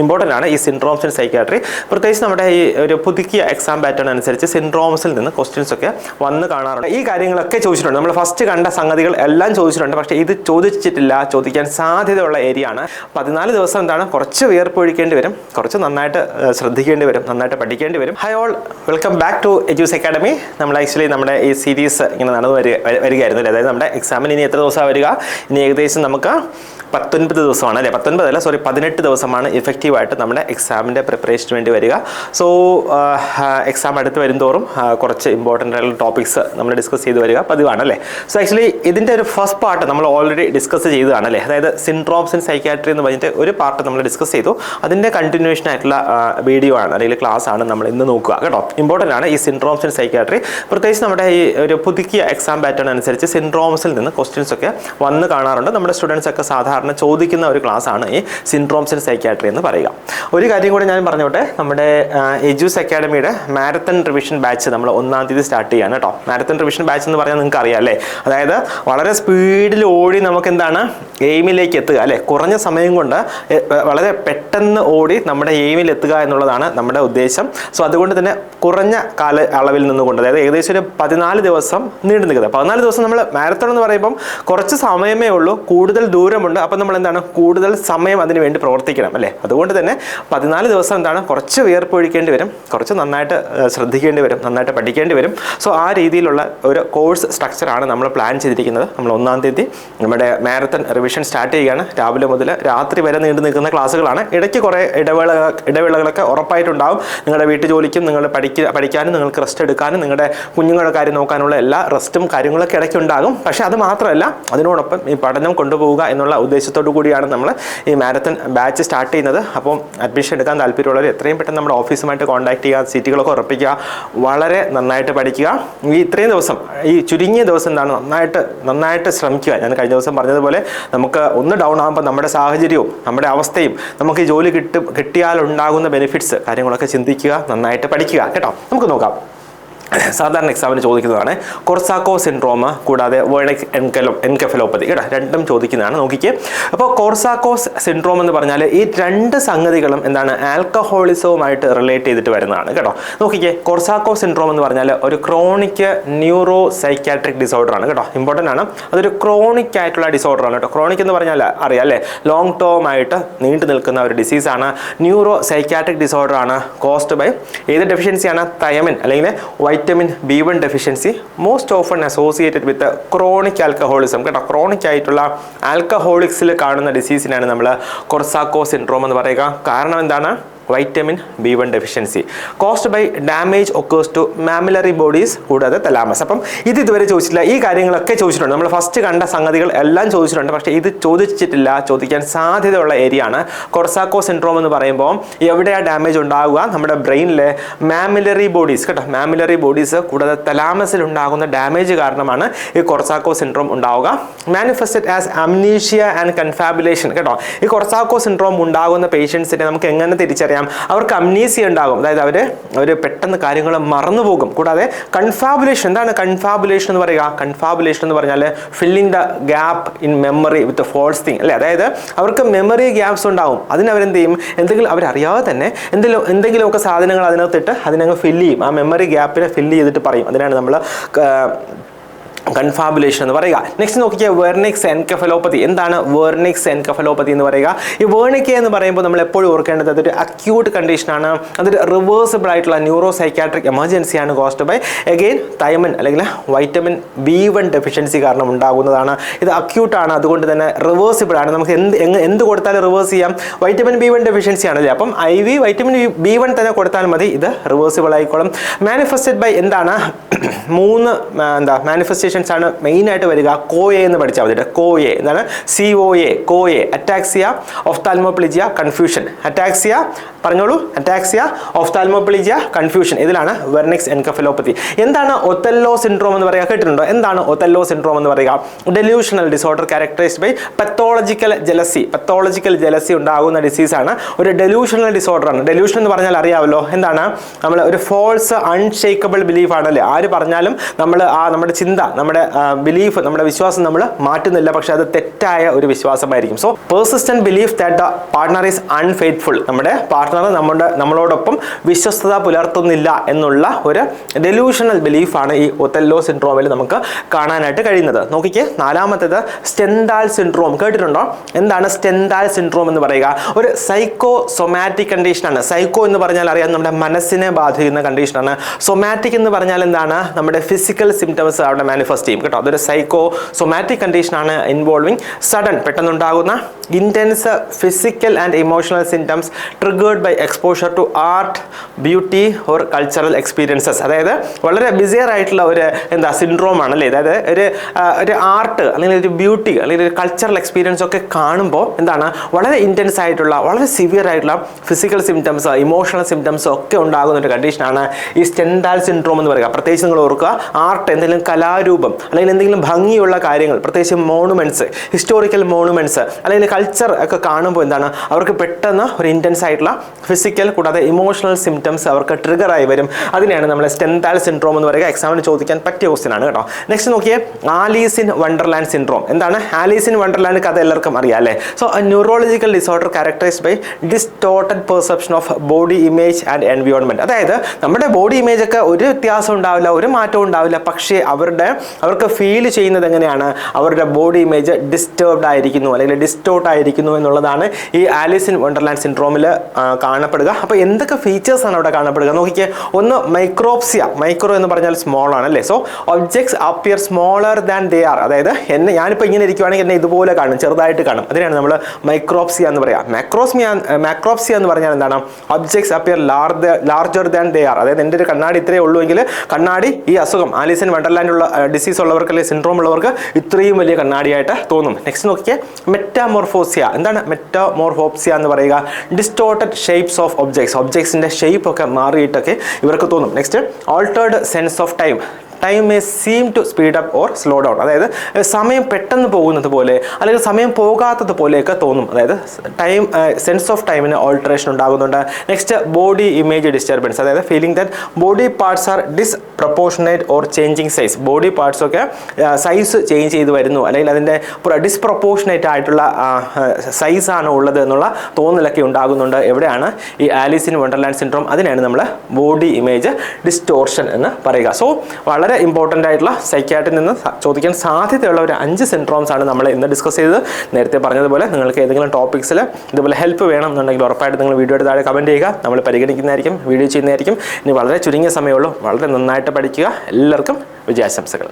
Important ആണ് ഈ syndromes in psychiatry. പ്രത്യേകിച്ച് നമ്മുടെ ഈ ഒരു പുതുക്കിയ എക്സാം പാറ്റേൺ അനുസരിച്ച് സിൻഡ്രോംസിൽ നിന്ന് ക്വസ്റ്റ്യൻസ് ഒക്കെ വന്ന് കാണാറുണ്ട്. ഈ കാര്യങ്ങളൊക്കെ ചോദിച്ചിട്ടുണ്ട്. നമ്മൾ ഫസ്റ്റ് കണ്ട സംഗതികൾ എല്ലാം ചോദിച്ചിട്ടുണ്ട്. പക്ഷേ ഇത് ചോദിച്ചിട്ടില്ല, ചോദിക്കാൻ സാധ്യതയുള്ള ഏരിയ ആണ്. 14 ദിവസം എന്താണ് കുറച്ച് വിയർപ്പൊഴിക്കേണ്ടി വരും, കുറച്ച് നന്നായിട്ട് ശ്രദ്ധിക്കേണ്ടി വരും, നന്നായിട്ട് പഠിക്കേണ്ടി വരും. Hi all, welcome back to Edus academy. നമ്മൾ ആക്ച്വലി നമ്മുടെ ഈ സീരീസ് ഇങ്ങനെ നടന്നു വരികയായിരുന്നു. അതായത് നമ്മുടെ എക്സാമിന് ഇനി എത്ര ദിവസമാണ് വരിക? ഇനി ഏകദേശം നമുക്ക് 19 ദിവസമാണ് അല്ലേ? 18 ദിവസമാണ് ഇഫക്റ്റീവായിട്ട് നമ്മുടെ എക്സാമിൻ്റെ പ്രിപ്പറേഷന് വേണ്ടി വരിക. സോ എക്സാം അടുത്ത് വരുംതോറും കുറച്ച് ഇമ്പോർട്ടൻ്റ് ആയിട്ടുള്ള ടോപ്പിക്സ് നമ്മൾ ഡിസ്കസ് ചെയ്ത് വരിക പതിവാണ് അല്ലേ? സോ ആക്ച്വലി ഇതിൻ്റെ ഒരു ഫസ്റ്റ് പാർട്ട് നമ്മൾ ഓൾറെഡി ഡിസ്കസ് ചെയ്തതാണ് അല്ലേ? അതായത് സിൻഡ്രോംസ് ഇൻ സൈക്യാട്രി എന്ന് പറഞ്ഞിട്ട് ഒരു പാർട്ട് നമ്മൾ ഡിസ്കസ് ചെയ്തു. അതിൻ്റെ കണ്ടിന്യൂഷൻ ആയിട്ടുള്ള വീഡിയോ ആണ് അല്ലെങ്കിൽ ക്ലാസ് ആണ് നമ്മൾ ഇന്ന് നോക്കുക കേട്ടോ. ഇമ്പോർട്ടൻ്റ് ആണ് ഈ സിൻഡ്രോംസ് ഇൻ സൈക്യാട്രി. പ്രത്യേകിച്ച് നമ്മുടെ ഈ ഒരു പുതുക്കിയ എക്സാം പാറ്റേൺ അനുസരിച്ച് സിൻഡ്രോംസിൽ നിന്ന് ക്വസ്റ്റ്യൻസ് ഒക്കെ വന്ന് കാണാറുണ്ട്. നമ്മുടെ സ്റ്റുഡൻസ് ഒക്കെ സാധാരണ ചോദിക്കുന്ന ഒരു ക്ലാസ് ആണ് ഈ സിൻഡ്രോംസ് ഇൻ സൈക്യാട്രി എന്ന് പറയുക. ഒരു കാര്യം കൂടി ഞാൻ പറഞ്ഞോട്ടെ, നമ്മുടെ എജ്യൂസ് അക്കാഡമിയുടെ മാരത്തൺ റിവിഷൻ ബാച്ച് നമ്മൾ 1-ാം തീയതി സ്റ്റാർട്ട് ചെയ്യാണ് കേട്ടോ. മാരത്തൺ റിവിഷൻ ബാച്ച് എന്ന് പറഞ്ഞാൽ നിങ്ങൾക്ക് അറിയാം അല്ലേ? അതായത് വളരെ സ്പീഡിൽ ഓടി നമുക്ക് എന്താണ് എയിമിലേക്ക് എത്തുക അല്ലേ? കുറഞ്ഞ സമയം കൊണ്ട് വളരെ പെട്ടെന്ന് ഓടി നമ്മുടെ എയിമിൽ എത്തുക എന്നുള്ളതാണ് നമ്മുടെ ഉദ്ദേശം. സോ അതുകൊണ്ട് തന്നെ കുറഞ്ഞ കാല അളവിൽ നിന്നുകൊണ്ട്, അതായത് ഏകദേശം ഒരു 14 ദിവസം നീണ്ടു നിൽക്കുന്നത്. 14 ദിവസം നമ്മൾ മാരത്തൺ എന്ന് പറയുമ്പം കുറച്ച് സമയമേ ഉള്ളൂ, കൂടുതൽ ദൂരമുണ്ട്. അപ്പം നമ്മൾ എന്താണ് കൂടുതൽ സമയം അതിന് വേണ്ടി പ്രവർത്തിക്കണം അല്ലേ? അതുകൊണ്ട് തന്നെ 14 ദിവസം എന്താണ് കുറച്ച് വിയർപ്പൊഴിക്കേണ്ടി വരും, കുറച്ച് നന്നായിട്ട് ശ്രദ്ധിക്കേണ്ടി വരും, നന്നായിട്ട് പഠിക്കേണ്ടി വരും. സോ ആ രീതിയിലുള്ള ഒരു കോഴ്സ് സ്ട്രക്ചറാണ് നമ്മൾ പ്ലാൻ ചെയ്തിരിക്കുന്നത്. നമ്മൾ 1-ാം തീയതി നമ്മുടെ മാരത്തൺ റിവിഷൻ സ്റ്റാർട്ട് ചെയ്യുകയാണ്. രാവിലെ മുതൽ രാത്രി വരെ നീണ്ടു നിൽക്കുന്ന ക്ലാസ്സുകളാണ്. ഇടയ്ക്ക് കുറേ ഇടവേളകളൊക്കെ ഉറപ്പായിട്ടുണ്ടാവും. നിങ്ങളുടെ വീട്ടുജോലിക്കും നിങ്ങൾ പഠിക്കാനും നിങ്ങൾക്ക് റെസ്റ്റ് എടുക്കാനും നിങ്ങളുടെ കുഞ്ഞുങ്ങളുടെ കാര്യം നോക്കാനുള്ള എല്ലാ റെസ്റ്റും കാര്യങ്ങളൊക്കെ ഇടയ്ക്ക് ഉണ്ടാകും. പക്ഷേ അത് മാത്രമല്ല, അതിനോടൊപ്പം ഈ പഠനം കൊണ്ടുപോവുക എന്നുള്ള ഉദ്ദേശത്തോടു കൂടിയാണ് നമ്മൾ ഈ മാരത്തൺ ബാച്ച് സ്റ്റാർട്ട് ചെയ്യുന്നത്. അപ്പം അഡ്മിഷൻ എടുക്കാൻ താല്പര്യമുള്ളവർ എത്രയും പെട്ടെന്ന് നമ്മുടെ ഓഫീസുമായിട്ട് കോൺടാക്ട് ചെയ്യുക, സീറ്റുകളൊക്കെ ഉറപ്പിക്കുക, വളരെ നന്നായിട്ട് പഠിക്കുക. ഈ ഇത്രയും ദിവസം, ഈ ചുരുങ്ങിയ ദിവസം എന്താണ് നന്നായിട്ട് ശ്രമിക്കുക. ഞാൻ കഴിഞ്ഞ ദിവസം പറഞ്ഞതുപോലെ നമുക്ക് ഒന്ന് ഡൗൺ ആകുമ്പോൾ നമ്മുടെ സാഹചര്യവും നമ്മുടെ അവസ്ഥയും നമുക്ക് ഈ ജോലി കിട്ടിയാലുണ്ടാകുന്ന ബെനിഫിറ്റ്സ് കാര്യങ്ങളൊക്കെ ചിന്തിക്കുക, നന്നായിട്ട് പഠിക്കുക കേട്ടോ. നമുക്ക് നോക്കാം. സാധാരണ എക്സാമിന് ചോദിക്കുന്നതാണ് കൊർസാക്കോ സിൻഡ്രോം, കൂടാതെ വേർണിക് എൻകെഫലോപ്പതി കേട്ടോ. രണ്ടും ചോദിക്കുന്നതാണ്. നോക്കിക്കേ, അപ്പോൾ കൊർസാക്കോസ് സിൻഡ്രോം എന്ന് പറഞ്ഞാൽ ഈ രണ്ട് സംഗതികളും എന്താണ് ആൽക്കഹോളിസവുമായിട്ട് റിലേറ്റ് ചെയ്തിട്ട് വരുന്നതാണ് കേട്ടോ. നോക്കിക്കേ, കൊർസാക്കോ സിൻഡ്രോം എന്ന് പറഞ്ഞാൽ ഒരു ക്രോണിക് ന്യൂറോ സൈക്യാട്രിക് ഡിസോർഡർ ആണ് കേട്ടോ. ഇമ്പോർട്ടൻ്റ് ആണ്, അതൊരു ക്രോണിക് ആയിട്ടുള്ള ഡിസോർഡർ ആണ് കേട്ടോ. ക്രോണിക് എന്ന് പറഞ്ഞാൽ അറിയാം അല്ലേ? ലോങ് ടേം ആയിട്ട് നീണ്ടു നിൽക്കുന്ന ഒരു ഡിസീസാണ്. ന്യൂറോ സൈക്യാട്രിക് ഡിസോർഡർ ആണ്. കോസ്ഡ് ബൈ ഏത് ഡെഫിഷ്യൻസിയാണ്? തൈമിൻ അല്ലെങ്കിൽ vitamin B1 deficiency, most often associated with chronic alcoholism കേട്ടോ. ക്രോണിക് ആയിട്ടുള്ള ആൽക്കഹോളിക്സിൽ കാണുന്ന ഡിസീസിനാണ് നമ്മൾ കൊർസാക്കോ സിൻഡ്രോം എന്ന് പറയുക. കാരണം എന്താണ്? vitamin B1 deficiency caused by damage occurs to mammillary bodies, കൂടാതെ തലാമസ്. അപ്പം ഇതുവരെ ചോദിച്ചിട്ടില്ല. ഈ കാര്യങ്ങളൊക്കെ ചോദിച്ചിട്ടുണ്ട്. നമ്മൾ ഫസ്റ്റ് കണ്ട സംഗതികൾ എല്ലാം ചോദിച്ചിട്ടുണ്ട്. പക്ഷേ ഇത് ചോദിച്ചിട്ടില്ല, ചോദിക്കാൻ സാധ്യതയുള്ള ഏരിയ ആണ്. കൊർസാക്കോ സിൻഡ്രോം എന്ന് പറയുമ്പോൾ എവിടെയാണ് ഡാമേജ് ഉണ്ടാവുക? നമ്മുടെ ബ്രെയിനിലെ മാമിലറി ബോഡീസ് കേട്ടോ. മാമിലറി ബോഡീസ് കൂടാതെ തലാമസിൽ ഉണ്ടാകുന്ന ഡാമേജ് കാരണമാണ് ഈ കൊർസാക്കോ സിൻഡ്രോം ഉണ്ടാവുക. Manifested as amnesia and confabulation കേട്ടോ. ഈ കൊർസാക്കോ സിൻഡ്രോം ഉണ്ടാകുന്ന പേഷ്യൻസിനെ നമുക്ക് എങ്ങനെ തിരിച്ചറിയാം? അവർക്ക് അംനീസിയ ഉണ്ടാകും, അതായത് അവർ പെട്ടെന്ന് കാര്യങ്ങൾ മറന്നുപോകും. കൂടാതെ കൺഫാബുലേഷൻ, എന്താണ് കൺഫാബുലേഷൻ എന്ന് പറയുക? കൺഫാബുലേഷൻ എന്ന് പറഞ്ഞാൽ filling the gap in memory with false thing അല്ലേ? അതായത് അവർക്ക് മെമ്മറി ഗ്യാപ്സ് ഉണ്ടാവും. അതിനവരെന്ത് ചെയ്യും? എന്തെങ്കിലും അവരറിയാതെ തന്നെ എന്തെങ്കിലുമൊക്കെ സാധനങ്ങൾ അതിനകത്തിട്ട് അതിനങ്ങ് ഫില്ല് ചെയ്യും. ആ മെമ്മറി ഗ്യാപ്പിനെ ഫില്ല് ചെയ്തിട്ട് പറയും. അതിനാണ് നമ്മൾ കൺഫാബുലേഷൻ എന്ന് പറയുക. നെക്സ്റ്റ് നോക്കിക്കുക, വെർണിക്സ് എൻകെഫലോപ്പതി. എന്താണ് വെർണിക്സ് എൻകെഫലോപ്പതി എന്ന് പറയുക? ഈ വേർണിക്ക എന്ന് പറയുമ്പോൾ നമ്മൾ എപ്പോഴും ഓർക്കേണ്ടത് അതൊരു അക്യൂട്ട് കണ്ടീഷനാണ്. അതൊരു റിവേഴ്സിബിൾ ആയിട്ടുള്ള ന്യൂറോ സൈക്യാട്രിക് എമർജൻസിയാണ്. കോസ്ഡ് ബൈ അഗെയിൻ തൈമിൻ അല്ലെങ്കിൽ vitamin B1 ഡെഫിഷ്യൻസി കാരണം ഉണ്ടാകുന്നതാണ്. ഇത് അക്യൂട്ടാണ്, അതുകൊണ്ട് തന്നെ റിവേഴ്സിബിൾ ആണ്. നമുക്ക് എന്ത് കൊടുത്താലും റിവേഴ്സ് ചെയ്യാം. vitamin B1 ഡെഫിഷ്യൻസി ആണല്ലേ, അപ്പം IV vitamin B1 തന്നെ കൊടുത്താൽ മതി, ഇത് റിവേഴ്സിബിൾ ആയിക്കോളും. മാനിഫെസ്റ്റഡ് ബൈ എന്താണ്? 3 മാനിഫെസ്റ്റേഷൻസ് ആണ് മെയിൻ ആയിട്ട് വരിക. കോയെ എന്ന് പഠിച്ചാൽ മതി. കോയെ എന്താണ്? കോയെ അറ്റാക്സിയ, ഒഫ്താൽമോപ്ലിജിയ, കൺഫ്യൂഷൻ. അറ്റാക്സിയ പറഞ്ഞോളൂ. Ataxia, ophthalmoplegia, confusion. ഇതിലാണ് വെർണിക്സ് എൻകെഫലോപ്പതി. എന്താണ് ഒതെല്ലോ സിൻഡ്രോം എന്ന് പറയുക? കേട്ടിട്ടുണ്ടോ? എന്താണ് ഒതെല്ലോ സിൻഡ്രോം എന്ന് പറയുക? Delusional disorder characterised by pathological jealousy ഉണ്ടാകുന്ന ഡിസീസാണ്. ഒരു ഡെലൂഷണൽ ഡിസോർഡർ ആണ്. ഡെലൂഷൻ എന്ന് പറഞ്ഞാൽ അറിയാമല്ലോ എന്താണ്? നമ്മൾ ഒരു ഫോൾസ് അൺഷേക്കബിൾ ബിലീഫ് ആണല്ലേ. ആര് പറഞ്ഞാലും നമ്മൾ നമ്മുടെ ചിന്ത, നമ്മുടെ ബിലീഫ്, നമ്മുടെ വിശ്വാസം നമ്മൾ മാറ്റുന്നില്ല, പക്ഷെ അത് തെറ്റായ ഒരു വിശ്വാസമായിരിക്കും. So persistent belief that the partner is unfaithful, നമ്മുടെ പാർട്ട്ണർ നമ്മളോടൊപ്പം വിശ്വസ്തത പുലർത്തുന്നില്ല എന്നുള്ള ഒരു ഡെലൂഷണൽ ബിലീഫാണ് ഈ ഒതെല്ലോ സിൻഡ്രോമിൽ നമുക്ക് കാണാനായിട്ട് കഴിയുന്നത്. നോക്കിക്കേ, നാലാമത്തേത് സ്റ്റെൻഡാൽ സിൻഡ്രോം. കേട്ടിട്ടുണ്ടോ? എന്താണ് സ്റ്റെൻഡാൽ സിൻഡ്രോം എന്ന് പറയുക? ഒരു സൈക്കോ സൊമാറ്റിക് കണ്ടീഷനാണ്. സൈക്കോ എന്ന് പറഞ്ഞാൽ അറിയാം, നമ്മുടെ മനസ്സിനെ ബാധിക്കുന്ന കണ്ടീഷനാണ്. സൊമാറ്റിക് എന്ന് പറഞ്ഞാൽ എന്താണ്? നമ്മുടെ ഫിസിക്കൽ സിംറ്റംസ് അവിടെ മാനിഫെസ്റ്റ് ചെയ്യും കേട്ടോ. അതൊരു സൈക്കോ സൊമാറ്റിക് കണ്ടീഷനാണ് ഇൻവോൾവിങ് സഡൻ, പെട്ടെന്നുണ്ടാകുന്ന intense physical and emotional symptoms triggered by exposure to art, beauty or cultural experiences. അതായത് വളരെ ബിസിയർ ആയിട്ടുള്ള ഒരു സിൻഡ്രോം ആണല്ലേ. അതായത് ഒരു ആർട്ട് അല്ലെങ്കിൽ ഒരു ബ്യൂട്ടി അല്ലെങ്കിൽ ഒരു കൾച്ചറൽ എക്സ്പീരിയൻസ് ഒക്കെ കാണുമ്പോൾ വളരെ ഇൻറ്റൻസ് ആയിട്ടുള്ള, വളരെ സിവിയർ ആയിട്ടുള്ള ഫിസിക്കൽ സിംറ്റംസ്, ഇമോഷണൽ സിംറ്റംസ് ഒക്കെ ഉണ്ടാകുന്ന ഒരു കണ്ടീഷനാണ് ഈ സ്റ്റെൻഡാൽ സിൻഡ്രോം എന്ന് പറയുക. പ്രത്യേകിച്ച് നിങ്ങൾ ഓർക്കുക, ആർട്ട്, എന്തെങ്കിലും കലാരൂപം അല്ലെങ്കിൽ എന്തെങ്കിലും ഭംഗിയുള്ള കാര്യങ്ങൾ, പ്രത്യേകിച്ച് മോണുമെന്റ്സ്, ഹിസ്റ്റോറിക്കൽ മോണുമെന്റ്സ് അല്ലെങ്കിൽ കൾച്ചർ ഒക്കെ കാണുമ്പോൾ അവർക്ക് പെട്ടെന്ന് ഒരു ഇൻറ്റൻസ് ആയിട്ടുള്ള ഫിസിക്കൽ കൂടാതെ ഇമോഷണൽ സിംറ്റംസ് അവർക്ക് ട്രിഗർ ആയി വരും. അതിനെയാണ് നമ്മൾ സ്റ്റെൻഡാൽ സിൻഡ്രോം എന്ന് പറയുക. എക്സാമിന് ചോദിക്കാൻ പറ്റിയ ക്വസ്റ്റ്യൻ ആണ് കേട്ടോ. നെക്സ്റ്റ് നോക്കിയേ, ആലീസ് ഇൻ വണ്ടർലാൻഡ് സിൻഡ്രോം. എന്താണ് ആലീസ് ഇൻ വണ്ടർലാൻഡ്? കഥ എല്ലാവർക്കും അറിയാം അല്ലേ. So neurological disorder characterised by distorted perception of body image and environment. അതായത് നമ്മുടെ ബോഡി ഇമേജ് ഒക്കെ ഒരു വ്യത്യാസം ഉണ്ടാവില്ല, ഒരു മാറ്റവും ഉണ്ടാവില്ല, പക്ഷേ അവർക്ക് ഫീൽ ചെയ്യുന്നത് എങ്ങനെയാണ്? അവരുടെ ബോഡി ഇമേജ് ഡിസ്റ്റർബ്ഡ് ആയിരിക്കുന്നു അല്ലെങ്കിൽ ഡിസ്റ്റോർട്ട് ആയിരിക്കുന്നു എന്നുള്ളതാണ് ഈ ആലീസ് ഇൻ വണ്ടർലാൻഡ് സിൻഡ്രോമിൽ കാണപ്പെടുക. അപ്പോൾ എന്തൊക്കെ ഫീച്ചേഴ്സ് ആണ് അവിടെ കാണപ്പെടുക? നോക്കിക്കേ, ഒന്ന് മൈക്രോപ്സിയ. മൈക്രോ എന്ന് പറഞ്ഞാൽ സ്മോൾ ആണല്ലേ. So objects appear smaller than they are. അതായത് ഞാനിപ്പോൾ ഇങ്ങനെ ഇരിക്കുവാണെങ്കിൽ എന്നെ ഇതുപോലെ കാണും, ചെറുതായിട്ട് കാണും. അതിനാണ് നമ്മൾ മൈക്രോപ്സിയ എന്ന് പറയാം. മാക്രോപ്സിയ എന്ന് പറഞ്ഞാൽ എന്താണ്? Objects appear larger than they are. അതായത് എൻ്റെ ഒരു കണ്ണാടി ഇത്രയേ ഉള്ളൂ എങ്കിൽ കണ്ണാടി ഈ അസുഖം ആലീസ് ഇൻ വണ്ടർലാൻഡിലുള്ള ഡിസീസ് ഉള്ളവർക്ക് അല്ലെങ്കിൽ സിൻഡ്രോം ഉള്ളവർക്ക് ഇത്രയും വലിയ കണ്ണാടിയായിട്ട് തോന്നും. നെക്സ്റ്റ് നോക്കിയേ, മെറ്റാമോർഫോസിയ. എന്താണ് മെറ്റാമോർഫോപ്സിയ എന്ന് പറയുക? ഡിസ്റ്റോർട്ടഡ് ഷേപ്സ് ഓഫ് ഒബ്ജെക്ട്സിന്റെ ഷേപ്പ് ഒക്കെ മാറിയിട്ടൊക്കെ ഇവർക്ക് തോന്നും. Next, altered sense of time may seem to speed up or slow down. അതായത് സമയം പെട്ടെന്ന് പോകുന്നത് പോലെ അല്ലെങ്കിൽ സമയം പോകാത്തത് പോലെയൊക്കെ തോന്നും. അതായത് സെൻസ് ഓഫ് ടൈമിന് ഓൾട്ടറേഷൻ ഉണ്ടാകുന്നുണ്ട്. Next, body image disturbance. അതായത് feeling that body parts are disproportionate or changing size. Body parts ഒക്കെ സൈസ് ചേഞ്ച് ചെയ്ത് വരുന്നു അല്ലെങ്കിൽ അതിൻ്റെ ഡിസ്പ്രപ്പോർഷനേറ്റ് ആയിട്ടുള്ള സൈസാണ് ഉള്ളത് എന്നുള്ള തോന്നലൊക്കെ ഉണ്ടാകുന്നുണ്ട്. എവിടെയാണ്? ഈ ആലീസ് ഇൻ വണ്ടർലാൻഡ് സിൻഡ്രോം. അതിനാണ് നമ്മൾ ബോഡി ഇമേജ് ഡിസ്റ്റോർഷൻ എന്ന് പറയുക. സോ വളരെ ഇമ്പോർട്ടൻ്റ് ആയിട്ടുള്ള സൈക്യാട്രിയിൽ നിന്ന് ചോദിക്കാൻ സാധ്യതയുള്ള ഒരു 5 സിൻഡ്രോംസ് ആണ് നമ്മൾ ഇന്ന് ഡിസ്കസ് ചെയ്തത്. നേരത്തെ പറഞ്ഞതുപോലെ നിങ്ങൾക്ക് ഏതെങ്കിലും ടോപ്പിക്സിൽ ഇതുപോലെ ഹെൽപ്പ് വേണം എന്നുണ്ടെങ്കിൽ ഉറപ്പായിട്ട് നിങ്ങൾ വീഡിയോയുടെ താഴെ കമൻറ്റ് ചെയ്യുക. നമ്മൾ പരിഗണിക്കുന്നതായിരിക്കും, വീഡിയോ ചെയ്യുന്നതായിരിക്കും. ഇനി വളരെ ചുരുങ്ങിയ സമയമുള്ളൂ. വളരെ നന്നായിട്ട് പഠിക്കുക. എല്ലാവർക്കും വിജയാശംസകൾ.